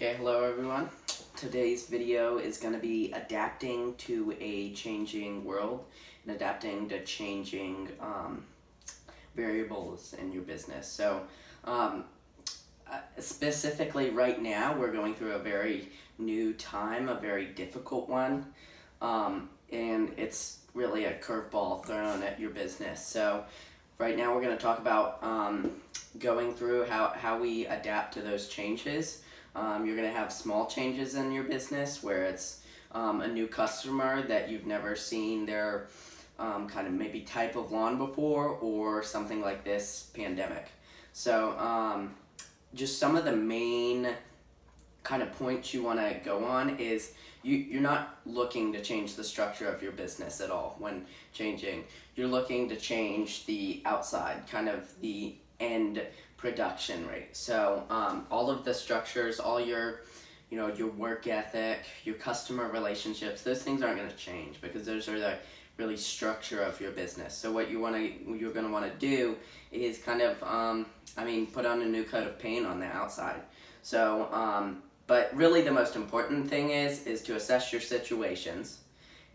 Okay, hello everyone. Today's video is going to be adapting to a changing world and adapting to changing variables in your business. So specifically right now we're going through a very new time, a very difficult one, and it's really a curveball thrown at your business. So right now we're going to talk about going through how we adapt to those changes. You're going to have small changes in your business where it's a new customer that you've never seen their kind of maybe type of lawn before, or something like this pandemic. So just some of the main kind of points you want to go on is you're not looking to change the structure of your business at all when changing. You're looking to change the outside, kind of the end production rate. So all of the structures, all your your work ethic, your customer relationships, those things aren't going to change because those are the really structure of your business. So what you're going to want to do is kind of put on a new coat of paint on the outside. So but really the most important thing is to assess your situations,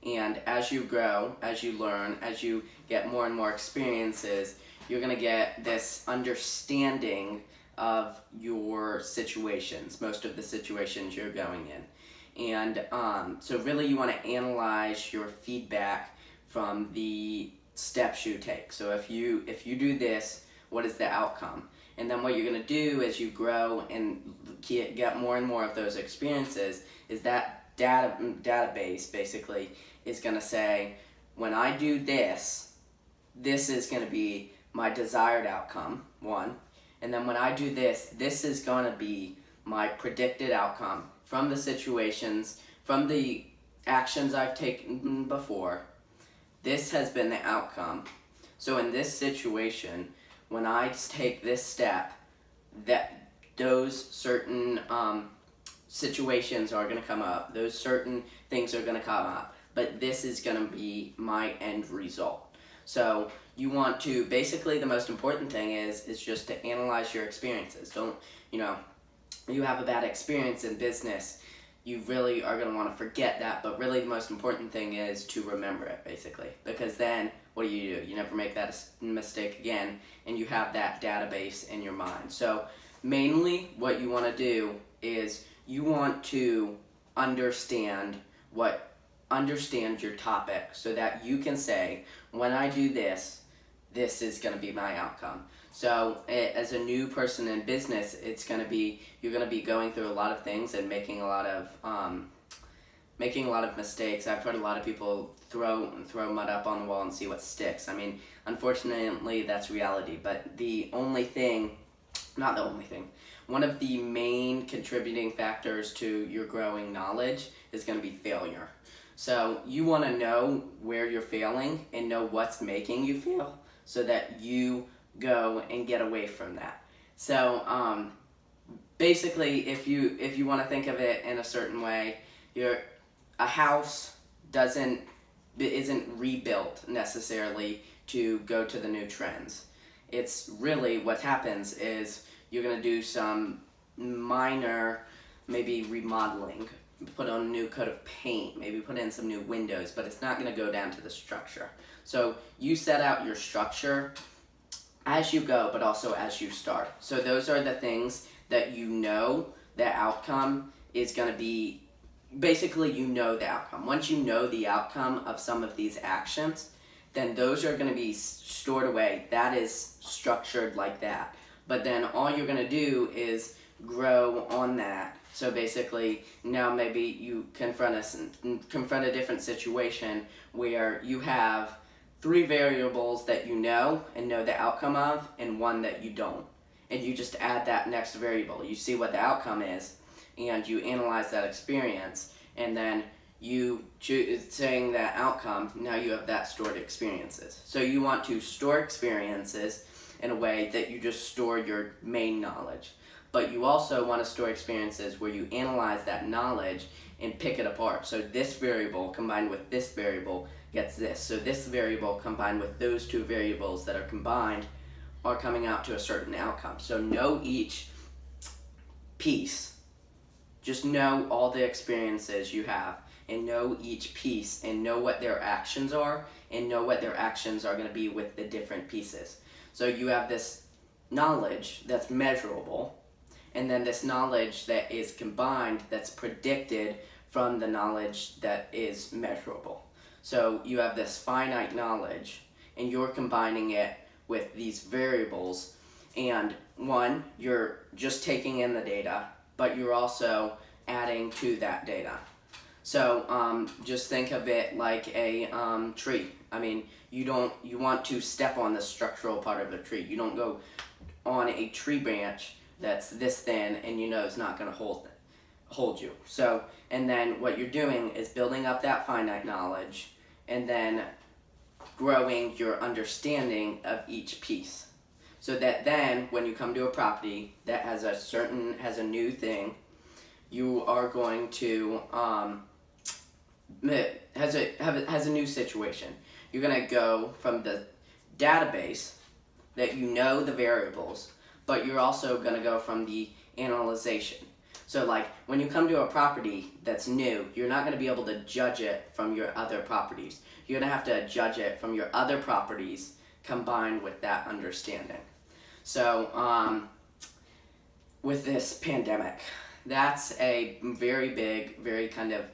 and as you grow, as you learn, as you get more and more experiences, you're going to get this understanding of your situations, most of the situations you're going in. And so really you want to analyze your feedback from the steps you take. So if you do this, what is the outcome? And then what you're going to do as you grow and get more and more of those experiences is that database basically is going to say, when I do this, this is going to be my desired outcome, one. And then when I do this, this is going to be my predicted outcome from the situations, from the actions I've taken before. This has been the outcome. So in this situation, when I take this step, that those certain situations are going to come up, those certain things are going to come up, but this is going to be my end result. So you want to, basically the most important thing is just to analyze your experiences. Don't, you have a bad experience in business, you really are going to want to forget that, but really the most important thing is to remember it, basically, because then what do? You never make that mistake again, and you have that database in your mind. So mainly what you want to do is you want to understand your topic so that you can say, when I do this, this is going to be my outcome. So as a new person in business, you're going to be going through a lot of things and making a lot of mistakes. I've heard a lot of people throw mud up on the wall and see what sticks. I mean, unfortunately, that's reality. But one of the main contributing factors to your growing knowledge is going to be failure. So you want to know where you're failing and know what's making you fail so that you go and get away from that. So basically, if you want to think of it in a certain way, a house isn't rebuilt necessarily to go to the new trends. It's really what happens is you're going to do some minor, maybe remodeling, put on a new coat of paint, maybe put in some new windows, but it's not going to go down to the structure. So you set out your structure as you go, but also as you start. So those are the things that the outcome is going to be. Basically, the outcome. Once you know the outcome of some of these actions, then those are going to be stored away. That is structured like that. But then all you're going to do is grow on that. So basically, now maybe you confront a different situation where you have 3 variables that you know and know the outcome of, and 1 that you don't. And you just add that next variable. You see what the outcome is, and you analyze that experience, and then you saying that outcome, now you have that stored experiences. So you want to store experiences in a way that you just store your main knowledge. But you also want to store experiences where you analyze that knowledge and pick it apart. So this variable combined with this variable gets this. So this variable combined with those 2 variables that are combined are coming out to a certain outcome. So know each piece just know all the experiences you have and know each piece and know what their actions are and know what their actions are going to be with the different pieces. So you have this knowledge that's measurable, and then this knowledge that is combined that's predicted from the knowledge that is measurable. So you have this finite knowledge and you're combining it with these variables, and one, you're just taking in the data, but you're also adding to that data. So just think of it like a tree. I mean, you want to step on the structural part of the tree. You don't go on a tree branch that's this thin and you know it's not going to hold you. So, and then what you're doing is building up that finite knowledge and then growing your understanding of each piece. So that then when you come to a property that has a new thing, you are going to has a new situation. You're going to go from the database that you know the variables, but you're also going to go from the analyzation. So like when you come to a property that's new, you're not going to be able to judge it from your other properties. You're going to have to judge it from your other properties combined with that understanding. So with this pandemic, that's a very big, very kind of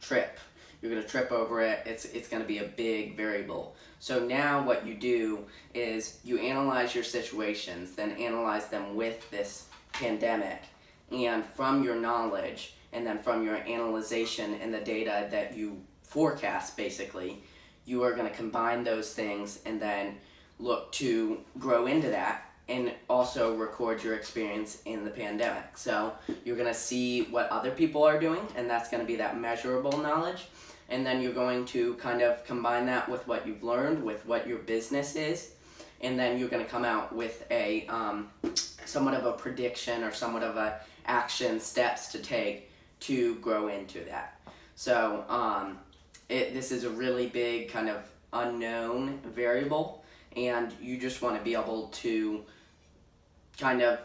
trip. You're going to trip over it. It's going to be a big variable. So now what you do is you analyze your situations, then analyze them with this pandemic, and from your knowledge and then from your analyzation and the data that you forecast, basically, you are going to combine those things and then look to grow into that and also record your experience in the pandemic. So you're going to see what other people are doing, and that's going to be that measurable knowledge. And then you're going to kind of combine that with what you've learned, with what your business is, and then you're going to come out with a somewhat of a prediction or somewhat of a action steps to take to grow into that. So this is a really big kind of unknown variable, and you just want to be able to kind of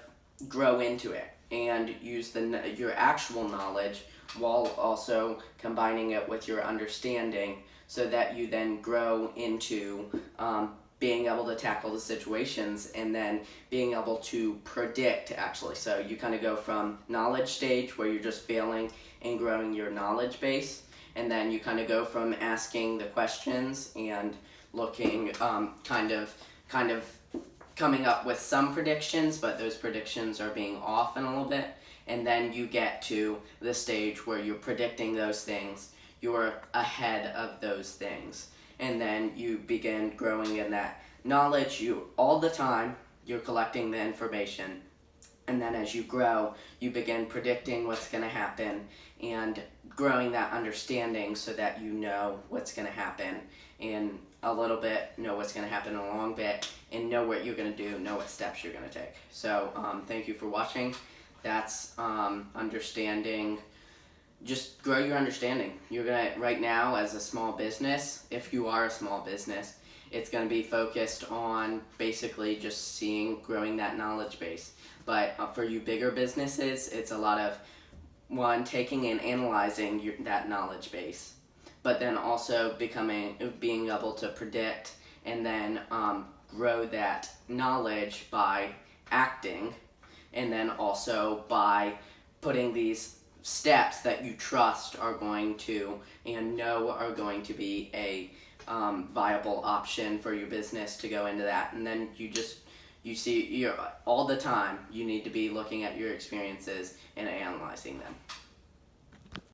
grow into it and use your actual knowledge while also combining it with your understanding, so that you then grow into being able to tackle the situations and then being able to predict, actually. So you kind of go from knowledge stage where you're just feeling and growing your knowledge base, and then you kind of go from asking the questions and looking kind of coming up with some predictions, but those predictions are being off in a little bit. And then you get to the stage where you're predicting those things, you're ahead of those things. And then you begin growing in that knowledge. All the time, you're collecting the information. And then as you grow, you begin predicting what's going to happen and growing that understanding so that you know what's going to happen in a little bit, know what's going to happen in a long bit, and know what you're going to do, know what steps you're going to take. So thank you for watching. That's understanding. Just grow your understanding. You're going to, right now as a small business, if you are a small business, it's going to be focused on basically just growing that knowledge base. But for you bigger businesses, it's a lot of, one, taking and analyzing that knowledge base, but then also being able to predict and then grow that knowledge by acting, and then also by putting these steps that you trust are going to and know are going to be a viable option for your business to go into that. And then you see all the time you need to be looking at your experiences and analyzing them.